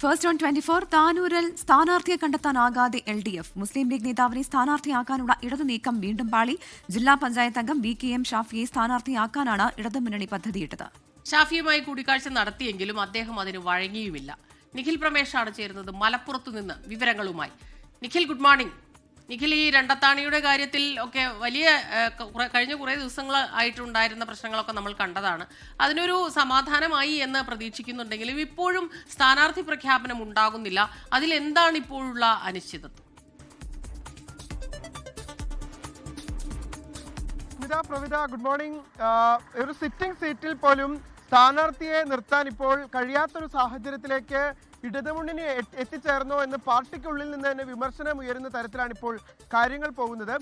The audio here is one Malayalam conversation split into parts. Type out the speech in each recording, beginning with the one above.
ഫസ്റ്റ് ഓൺ 24 താനൂരിൽ സ്ഥാനാർത്ഥിയെ കണ്ടെത്താനാകാതെ LDF. മുസ്ലിം ലീഗ് നേതാവിനെ സ്ഥാനാർത്ഥിയാക്കാനുള്ള ഇടതു നീക്കം വീണ്ടും പാളി. ജില്ലാ പഞ്ചായത്ത് അംഗം VKM ഷാഫിയെ സ്ഥാനാർത്ഥിയാക്കാനാണ് ഇടതുമുന്നണി പദ്ധതിയിട്ടത്. ഷാഫിയുമായി കൂടിക്കാഴ്ച നടത്തിയെങ്കിലും അദ്ദേഹം അതിന് വഴങ്ങിയുമില്ല. നിഖിൽ പ്രമേഷാണ് ചേരുന്നത് മലപ്പുറത്തു നിന്ന് വിവരങ്ങളുമായി. Nikhil, good morning. നിഖിൽ, ഈ രണ്ടത്താണിയുടെ കാര്യത്തിൽ ഒക്കെ വലിയ കഴിഞ്ഞ കുറേ ദിവസങ്ങൾ ആയിട്ടുണ്ടായിരുന്ന പ്രശ്നങ്ങളൊക്കെ നമ്മൾ കണ്ടതാണ്. അതിനൊരു സമാധാനമായി എന്ന് പ്രതീക്ഷിക്കുന്നുണ്ടെങ്കിലും ഇപ്പോഴും സ്ഥാനാർത്ഥി പ്രഖ്യാപനം ഉണ്ടാകുന്നില്ല. അതിലെന്താണ് ഇപ്പോഴുള്ള അനിശ്ചിതത്വം? Pravitha, good morning. ഒരു സിറ്റിംഗ് സീറ്റിൽ പോലും സ്ഥാനാർത്ഥിയെ നിർത്താൻ ഇപ്പോൾ കഴിയാത്തൊരു സാഹചര്യത്തിലേക്ക് ഇടതുമുന്നണി എത്തിച്ചേർന്നോ എന്ന് പാർട്ടിക്കുള്ളിൽ നിന്ന് തന്നെ വിമർശനം ഉയരുന്ന തരത്തിലാണ് ഇപ്പോൾ കാര്യങ്ങൾ പോകുന്നത്.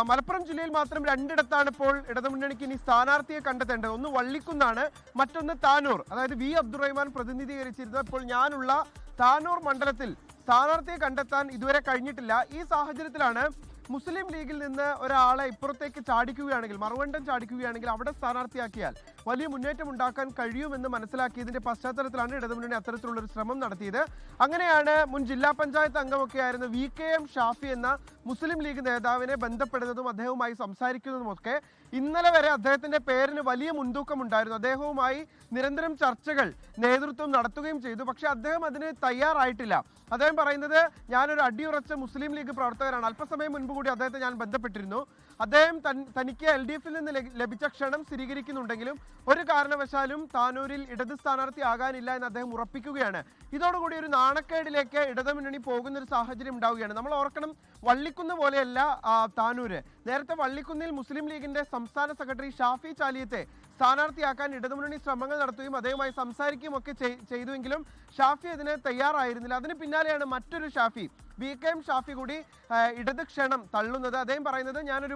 മലപ്പുറം ജില്ലയിൽ മാത്രം രണ്ടിടത്താണ് ഇപ്പോൾ ഇടതുമുന്നണിക്ക് ഇനി സ്ഥാനാർത്ഥിയെ കണ്ടെത്തേണ്ടത്. ഒന്ന് വള്ളിക്കുന്നാണ്, മറ്റൊന്ന് താനൂർ. അതായത് V. അബ്ദുറഹ്മാൻ പ്രതിനിധീകരിച്ചിരുന്നത്. ഇപ്പോൾ ഞാനുള്ള താനൂർ മണ്ഡലത്തിൽ സ്ഥാനാർത്ഥിയെ കണ്ടെത്താൻ ഇതുവരെ കഴിഞ്ഞിട്ടില്ല. ഈ സാഹചര്യത്തിലാണ് മുസ്ലിം ലീഗിൽ നിന്ന് ഒരാളെ ഇപ്പുറത്തേക്ക് ചാടിക്കുകയാണെങ്കിൽ, മറുവണ്ടം ചാടിക്കുകയാണെങ്കിൽ അവിടെ സ്ഥാനാർത്ഥിയാക്കിയാൽ വലിയ മുന്നേറ്റം ഉണ്ടാക്കാൻ കഴിയുമെന്ന് മനസ്സിലാക്കിയതിന്റെ പശ്ചാത്തലത്തിലാണ് ഇടതുമുന്നണി അത്തരത്തിലുള്ളൊരു ശ്രമം നടത്തിയത്. അങ്ങനെയാണ് മുൻ ജില്ലാ പഞ്ചായത്ത് അംഗമൊക്കെ ആയിരുന്ന VKM ഷാഫി എന്ന മുസ്ലിം ലീഗ് നേതാവിനെ ബന്ധപ്പെടുന്നതും അദ്ദേഹവുമായി സംസാരിക്കുന്നതുമൊക്കെ. ഇന്നലെ വരെ അദ്ദേഹത്തിന്റെ പേരിന് വലിയ മുൻതൂക്കം ഉണ്ടായിരുന്നു. അദ്ദേഹവുമായി നിരന്തരം ചർച്ചകൾ നേതൃത്വം നടത്തുകയും ചെയ്തു. പക്ഷെ അദ്ദേഹം അതിന് തയ്യാറായിട്ടില്ല. അദ്ദേഹം പറയുന്നത്, ഞാനൊരു അടിയുറച്ച മുസ്ലിം ലീഗ് പ്രവർത്തകരാണ്. അല്പസമയം മുൻപ് കൂടി അദ്ദേഹത്തെ ഞാൻ ബന്ധപ്പെട്ടിരുന്നു. അദ്ദേഹം തനിക്ക് LDF നിന്ന് ലഭിച്ച ക്ഷണം സ്ഥിരീകരിക്കുന്നുണ്ടെങ്കിലും ഒരു കാരണവശാലും താനൂരിൽ ഇടത് സ്ഥാനാർത്ഥി ആകാനില്ല എന്ന് അദ്ദേഹം ഉറപ്പിക്കുകയാണ്. ഇതോടുകൂടി ഒരു നാണക്കേടിലേക്ക് ഇടതുമുന്നണി പോകുന്ന ഒരു സാഹചര്യം ഉണ്ടാവുകയാണ്. നമ്മൾ ഓർക്കണം, വള്ളിക്കുന്ന് പോലെയല്ല താനൂര്. നേരത്തെ വള്ളിക്കുന്നിൽ മുസ്ലിം ലീഗിന്റെ സംസ്ഥാന സെക്രട്ടറി ഷാഫി ചാലിയത്തെ സ്ഥാനാർത്ഥിയാക്കാൻ ഇടതുമുന്നണി ശ്രമങ്ങൾ നടത്തുകയും അദ്ദേഹവുമായി സംസാരിക്കുകയും ഒക്കെ ചെയ്തുവെങ്കിലും ഷാഫി അതിന് തയ്യാറായിരുന്നില്ല. അതിന് പിന്നാലെയാണ് മറ്റൊരു ഷാഫി, VKM ഷാഫി കൂടി ഇടത് ക്ഷണം തള്ളുന്നത്. അദ്ദേഹം പറയുന്നത്, ഞാനൊരു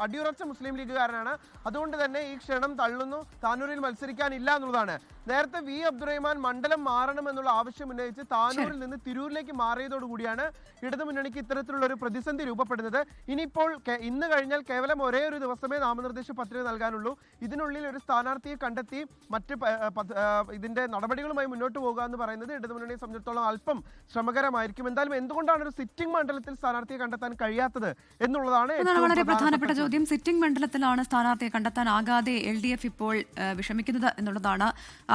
അടിയുറച്ച മുസ്ലിം ലീഗുകാരനാണ്, അതുകൊണ്ട് തന്നെ ഈ ക്ഷണം തള്ളുന്നു, താനൂരിൽ മത്സരിക്കാനില്ല എന്നുള്ളതാണ്. നേരത്തെ V. അബ്ദുറഹ്മാൻ മണ്ഡലം മാറണമെന്നുള്ള ആവശ്യം ഉന്നയിച്ച് താനൂരിൽ നിന്ന് തിരൂരിലേക്ക് മാറിയതോടുകൂടിയാണ് ഇടതുമുന്നണിക്ക് ഇത്തരത്തിലുള്ള ഒരു പ്രതിസന്ധി രൂപപ്പെടുന്നത്. ഇനിയിപ്പോൾ ഇന്ന് കഴിഞ്ഞാൽ കേവലം ഒരേ ഒരു ദിവസമേ നാമനിർദ്ദേശ പത്രിക നൽകാനുള്ളൂ. ഇതിനുള്ളിൽ ഒരു സ്ഥാനാർത്ഥിയെ കണ്ടെത്തി മറ്റ് ഇതിന്റെ നടപടികളുമായി മുന്നോട്ട് പോകുക എന്ന് പറയുന്നത് ഇടതുമുന്നണിയെ സംബന്ധിച്ചിടത്തോളം അല്പം ശ്രമകരമായിരിക്കും. എന്തായാലും എന്തുകൊണ്ടാണ് ഒരു സിറ്റിംഗ് മണ്ഡലത്തിൽ സ്ഥാനാർത്ഥിയെ കണ്ടെത്താൻ കഴിയാത്തത് എന്നുള്ളതാണ് വളരെ പ്രധാനപ്പെട്ട ചോദ്യം. സിറ്റിംഗ് മണ്ഡലത്തിലാണ് സ്ഥാനാർത്ഥിയെ കണ്ടെത്താനാകാതെ LDF ഇപ്പോൾ വിഷമിക്കുന്നത് എന്നുള്ളതാണ്.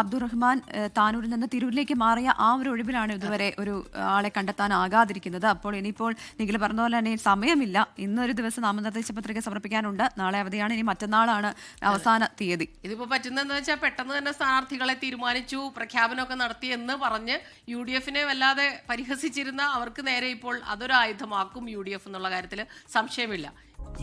അബ്ദുറഹ്മാൻ താനൂരിൽ നിന്ന് തിരൂരിലേക്ക് മാറിയ ആ ഒരു ഒഴിവിലാണ് ഇതുവരെ ഒരു ആളെ കണ്ടെത്താനാകാതിരിക്കുന്നത്. അപ്പോൾ ഇനിയിപ്പോൾ നിങ്ങൾ പറഞ്ഞ പോലെ തന്നെ സമയമില്ല. ഇന്നൊരു ദിവസം നാമനിർദ്ദേശ പത്രിക സമർപ്പിക്കാനുണ്ട്. നാളെ അവധിയാണ്. ഇനി മറ്റന്നാളാണ് അവസാന തീയതി. ഇതിപ്പോ പറ്റുന്നതെന്ന് വെച്ചാൽ പെട്ടെന്ന് തന്നെ സ്ഥാനാർത്ഥികളെ തീരുമാനിച്ചു, പ്രഖ്യാപനമൊക്കെ നടത്തി എന്ന് പറഞ്ഞ് UDF-നെ വല്ലാതെ പരിഹസിച്ചിരുന്ന അവർക്ക് നേരെ ഇപ്പോൾ അതൊരു ആയുധമാക്കും UDF എന്നുള്ള കാര്യത്തിൽ സംശയമില്ല.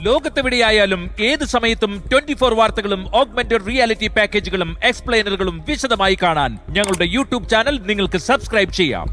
ലോകത്തെവിടെയായാലും ഏത് സമയത്തും 24 വാർത്തകളും ഓഗ്മെന്റഡ് റിയാലിറ്റി പാക്കേജുകളും എക്സ്പ്ലെയിനറുകളും വിശദമായി കാണാൻ ഞങ്ങളുടെ YouTube ചാനൽ നിങ്ങൾക്ക് സബ്സ്ക്രൈബ് ചെയ്യാം.